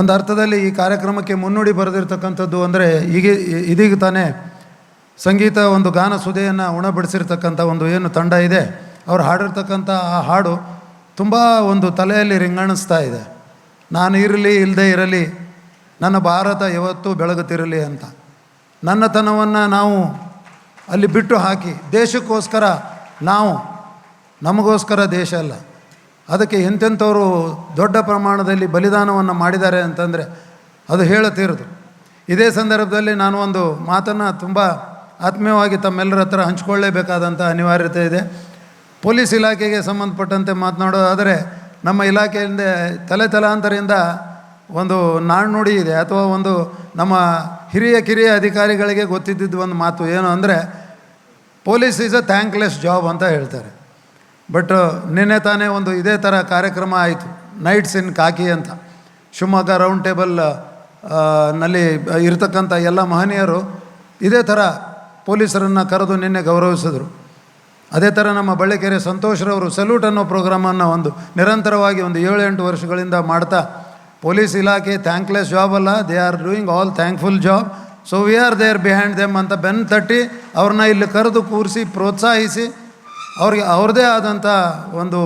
ಒಂದು ಅರ್ಥದಲ್ಲಿ ಈ ಕಾರ್ಯಕ್ರಮಕ್ಕೆ ಮುನ್ನುಡಿ ಬರೆದಿರ್ತಕ್ಕಂಥದ್ದು ಅಂದರೆ ಇದೀಗ ತಾನೇ ಸಂಗೀತ ಒಂದು ಗಾನ ಸುಧೆಯನ್ನು ಉಣಬಡಿಸಿರ್ತಕ್ಕಂಥ ಒಂದು ಏನು ತಂಡ ಇದೆ, ಅವ್ರು ಹಾಡಿರ್ತಕ್ಕಂಥ ಆ ಹಾಡು ತುಂಬ ಒಂದು ತಲೆಯಲ್ಲಿ ರಿಂಗಾಣಿಸ್ತಾ ಇದೆ. ನಾನು ಇರಲಿ ಇಲ್ಲದೆ ಇರಲಿ, ನನ್ನ ಭಾರತ ಯಾವತ್ತೂ ಬೆಳಗುತ್ತಿರಲಿ ಅಂತ. ನನ್ನತನವನ್ನು ನಾವು ಅಲ್ಲಿ ಬಿಟ್ಟು ಹಾಕಿ ದೇಶಕ್ಕೋಸ್ಕರ ನಾವು, ನಮಗೋಸ್ಕರ ದೇಶ ಅಲ್ಲ, ಅದಕ್ಕೆ ಎಂತೆಂಥವರು ದೊಡ್ಡ ಪ್ರಮಾಣದಲ್ಲಿ ಬಲಿದಾನವನ್ನು ಮಾಡಿದ್ದಾರೆ ಅಂತಂದರೆ ಅದು ಹೇಳುತ್ತೀರೋದು. ಇದೇ ಸಂದರ್ಭದಲ್ಲಿ ನಾನು ಒಂದು ಮಾತನ್ನು ತುಂಬ ಆತ್ಮೀಯವಾಗಿ ತಮ್ಮೆಲ್ಲರ ಹತ್ರ ಹಂಚಿಕೊಳ್ಳೇಬೇಕಾದಂಥ ಅನಿವಾರ್ಯತೆ ಇದೆ. ಪೊಲೀಸ್ ಇಲಾಖೆಗೆ ಸಂಬಂಧಪಟ್ಟಂತೆ ಮಾತನಾಡೋದಾದರೆ, ನಮ್ಮ ಇಲಾಖೆಯಿಂದ ತಲಾಂತರದಿಂದ ಒಂದು ನಾಣ್ಣುಡಿ ಇದೆ, ಅಥವಾ ಒಂದು ನಮ್ಮ ಕಿರಿಯ ಅಧಿಕಾರಿಗಳಿಗೆ ಗೊತ್ತಿದ್ದಿದ್ದು ಒಂದು ಮಾತು ಏನು ಅಂದರೆ, police is a thankless job ಅಂತ ಹೇಳ್ತಾರೆ. ಬಟ್ ನಿನ್ನೆ ತಾನೇ ಒಂದು ಇದೇ ಥರ ಕಾರ್ಯಕ್ರಮ ಆಯಿತು, ನೈಟ್ಸ್ ಇನ್ ಕಾಕಿ ಅಂತ. ಶಿವಮೊಗ್ಗ ರೌಂಡ್ ಟೇಬಲ್ ನಲ್ಲಿ ಇರತಕ್ಕಂಥ ಎಲ್ಲ ಮಹನೀಯರು ಇದೇ ಥರ ಪೊಲೀಸರನ್ನು ಕರೆದು ನಿನ್ನೆ ಗೌರವಿಸಿದ್ರು. ಅದೇ ಥರ ನಮ್ಮ ಬಳ್ಳಿಕೆರೆ ಸಂತೋಷ್ರವರು ಸಲ್ಯೂಟ್ ಅನ್ನೋ ಪ್ರೋಗ್ರಾಮನ್ನು ಒಂದು ನಿರಂತರವಾಗಿ ಒಂದು 7-8 ವರ್ಷಗಳಿಂದ ಮಾಡ್ತಾ, ಪೊಲೀಸ್ ಇಲಾಖೆ ಥ್ಯಾಂಕ್ಲೆಸ್ ಜಾಬ್ ಅಲ್ಲ, they are doing all thankful job, so we are there behind them ಅಂತ ಬೆನ್ನು ತಟ್ಟಿ ಅವ್ರನ್ನ ಇಲ್ಲಿ ಕರೆದು ಕೂರಿಸಿ ಪ್ರೋತ್ಸಾಹಿಸಿ ಅವ್ರಿಗೆ ಅವ್ರದ್ದೇ ಆದಂಥ ಒಂದು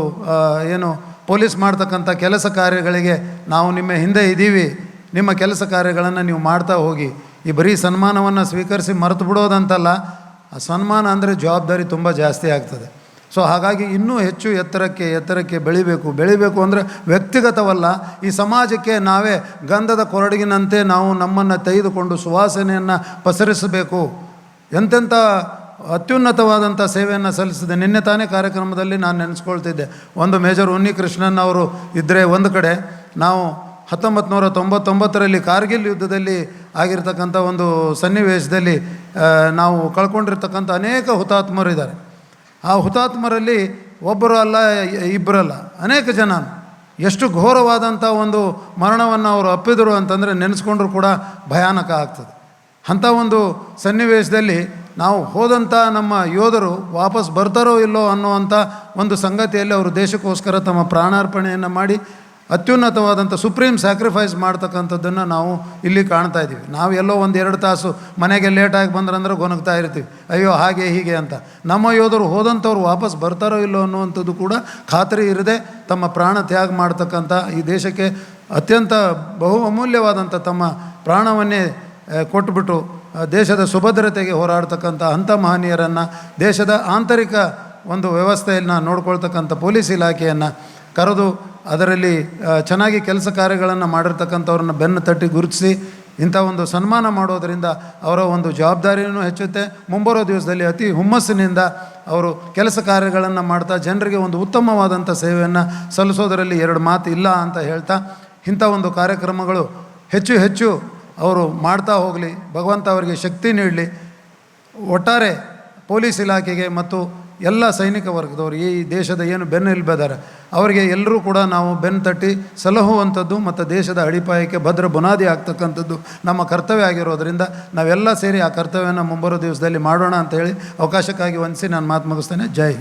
ಏನು ಪೊಲೀಸ್ ಮಾಡ್ತಕ್ಕಂಥ ಕೆಲಸ ಕಾರ್ಯಗಳಿಗೆ ನಾವು ನಿಮ್ಮ ಹಿಂದೆ ಇದ್ದೀವಿ, ನಿಮ್ಮ ಕೆಲಸ ಕಾರ್ಯಗಳನ್ನು ನೀವು ಮಾಡ್ತಾ ಹೋಗಿ. ಈ ಬರೀ ಸನ್ಮಾನವನ್ನು ಸ್ವೀಕರಿಸಿ ಮರೆತು ಬಿಡೋದಂತಲ್ಲ, ಆ ಸನ್ಮಾನ ಅಂದರೆ ಜವಾಬ್ದಾರಿ ತುಂಬ ಜಾಸ್ತಿ ಆಗ್ತದೆ. ಸೊ ಹಾಗಾಗಿ ಇನ್ನೂ ಹೆಚ್ಚು ಎತ್ತರಕ್ಕೆ ಬೆಳಿಬೇಕು ಅಂದರೆ ವ್ಯಕ್ತಿಗತವಲ್ಲ, ಈ ಸಮಾಜಕ್ಕೆ ನಾವೇ ಗಂಧದ ಕೊರಡಿಗಿನಂತೆ ನಾವು ನಮ್ಮನ್ನು ತೆಗೆದುಕೊಂಡು ಸುವಾಸನೆಯನ್ನು ಪಸರಿಸಬೇಕು. ಎಂತೆಂಥ ಅತ್ಯುನ್ನತವಾದಂಥ ಸೇವೆಯನ್ನು ಸಲ್ಲಿಸಿದೆ. ನಿನ್ನೆ ತಾನೇ ಕಾರ್ಯಕ್ರಮದಲ್ಲಿ ನಾನು ನೆನೆಸ್ಕೊಳ್ತಿದ್ದೆ, ಒಂದು ಮೇಜರ್ ಉನ್ನಿಕೃಷ್ಣನ್ ಅವರು ಇದ್ದರೆ ಒಂದು ಕಡೆ, ನಾವು 1999ರಲ್ಲಿ ಕಾರ್ಗಿಲ್ ಯುದ್ಧದಲ್ಲಿ ಆಗಿರ್ತಕ್ಕಂಥ ಒಂದು ಸನ್ನಿವೇಶದಲ್ಲಿ ನಾವು ಕಳ್ಕೊಂಡಿರ್ತಕ್ಕಂಥ ಅನೇಕ ಹುತಾತ್ಮರಿದ್ದಾರೆ. ಆ ಹುತಾತ್ಮರಲ್ಲಿ ಒಬ್ಬರು ಅಲ್ಲ, ಇಬ್ಬರಲ್ಲ, ಅನೇಕ ಜನ ಎಷ್ಟು ಘೋರವಾದಂಥ ಒಂದು ಮರಣವನ್ನು ಅವರು ಅಪ್ಪಿದರು ಅಂತಂದರೆ ನೆನೆಸ್ಕೊಂಡ್ರೂ ಕೂಡ ಭಯಾನಕ ಆಗ್ತದೆ. ಅಂಥ ಒಂದು ಸನ್ನಿವೇಶದಲ್ಲಿ ನಾವು ಹೋದಂಥ ನಮ್ಮ ಯೋಧರು ವಾಪಸ್ ಬರ್ತಾರೋ ಇಲ್ಲೋ ಅನ್ನುವಂಥ ಒಂದು ಸಂಗತಿಯಲ್ಲಿ ಅವರು ದೇಶಕ್ಕೋಸ್ಕರ ತಮ್ಮ ಪ್ರಾಣಾರ್ಪಣೆಯನ್ನು ಮಾಡಿ ಅತ್ಯುನ್ನತವಾದಂಥ ಸುಪ್ರೀಂ ಸ್ಯಾಕ್ರಿಫೈಸ್ ಮಾಡ್ತಕ್ಕಂಥದ್ದನ್ನು ನಾವು ಇಲ್ಲಿ ಕಾಣ್ತಾ ಇದ್ದೀವಿ. ನಾವು ಎಲ್ಲೋ 1-2 ತಾಸು ಮನೆಗೆ ಲೇಟಾಗಿ ಬಂದ್ರಂದ್ರೆ ಗೊನಗ್ತಾ ಇರ್ತೀವಿ, ಅಯ್ಯೋ ಹಾಗೆ ಹೀಗೆ ಅಂತ. ನಮ್ಮ ಯೋಧರು ಹೋದಂಥವ್ರು ವಾಪಸ್ ಬರ್ತಾರೋ ಇಲ್ಲೋ ಅನ್ನುವಂಥದ್ದು ಕೂಡ ಖಾತ್ರಿ ಇರದೆ ತಮ್ಮ ಪ್ರಾಣ ತ್ಯಾಗ ಮಾಡ್ತಕ್ಕಂಥ, ಈ ದೇಶಕ್ಕೆ ಅತ್ಯಂತ ಬಹು ಅಮೂಲ್ಯವಾದಂಥ ತಮ್ಮ ಪ್ರಾಣವನ್ನೇ ಕೊಟ್ಟುಬಿಟ್ಟು ದೇಶದ ಸುಭದ್ರತೆಗೆ ಹೋರಾಡ್ತಕ್ಕಂಥ ಅಂಥ ಮಹನೀಯರನ್ನು, ದೇಶದ ಆಂತರಿಕ ಒಂದು ವ್ಯವಸ್ಥೆಯನ್ನು ನೋಡ್ಕೊಳ್ತಕ್ಕಂಥ ಪೊಲೀಸ್ ಇಲಾಖೆಯನ್ನು ಕರೆದು ಅದರಲ್ಲಿ ಚೆನ್ನಾಗಿ ಕೆಲಸ ಕಾರ್ಯಗಳನ್ನು ಮಾಡಿರ್ತಕ್ಕಂಥವ್ರನ್ನ ಬೆನ್ನು ತಟ್ಟಿ ಗುರುತಿಸಿ ಇಂಥ ಒಂದು ಸನ್ಮಾನ ಮಾಡೋದರಿಂದ ಅವರ ಒಂದು ಜವಾಬ್ದಾರಿಯೂ ಹೆಚ್ಚುತ್ತೆ. ಮುಂಬರೋ ದಿವಸದಲ್ಲಿ ಅತಿ ಹುಮ್ಮಸ್ಸಿನಿಂದ ಅವರು ಕೆಲಸ ಕಾರ್ಯಗಳನ್ನು ಮಾಡ್ತಾ ಜನರಿಗೆ ಒಂದು ಉತ್ತಮವಾದಂಥ ಸೇವೆಯನ್ನು ಸಲ್ಲಿಸೋದರಲ್ಲಿ 2 ಮಾತು ಇಲ್ಲ ಅಂತ ಹೇಳ್ತಾ, ಇಂಥ ಒಂದು ಕಾರ್ಯಕ್ರಮಗಳು ಹೆಚ್ಚು ಅವರು ಮಾಡ್ತಾ ಹೋಗಲಿ, ಭಗವಂತ ಅವರಿಗೆ ಶಕ್ತಿ ನೀಡಲಿ. ಒಟ್ಟಾರೆ ಪೊಲೀಸ್ ಇಲಾಖೆಗೆ ಮತ್ತು ಎಲ್ಲ ಸೈನಿಕ ವರ್ಗದವರು, ಈ ದೇಶದ ಏನು ಬೆನ್ನೆಲುಬಿದ್ದಾರೆ ಅವರಿಗೆ ಎಲ್ಲರೂ ಕೂಡ ನಾವು ಬೆನ್ನು ತಟ್ಟಿ ಸಲಹುವಂಥದ್ದು ಮತ್ತು ದೇಶದ ಅಡಿಪಾಯಕ್ಕೆ ಭದ್ರ ಬುನಾದಿ ಆಗ್ತಕ್ಕಂಥದ್ದು ನಮ್ಮ ಕರ್ತವ್ಯ ಆಗಿರೋದರಿಂದ ನಾವೆಲ್ಲ ಸೇರಿ ಆ ಕರ್ತವ್ಯನ ಮುಂಬರೋ ದಿವಸದಲ್ಲಿ ಮಾಡೋಣ ಅಂತ ಹೇಳಿ ಅವಕಾಶಕ್ಕಾಗಿ ವಂದಿಸಿ ನಾನು ಮಾತು ಮುಗಿಸ್ತೇನೆ. ಜೈ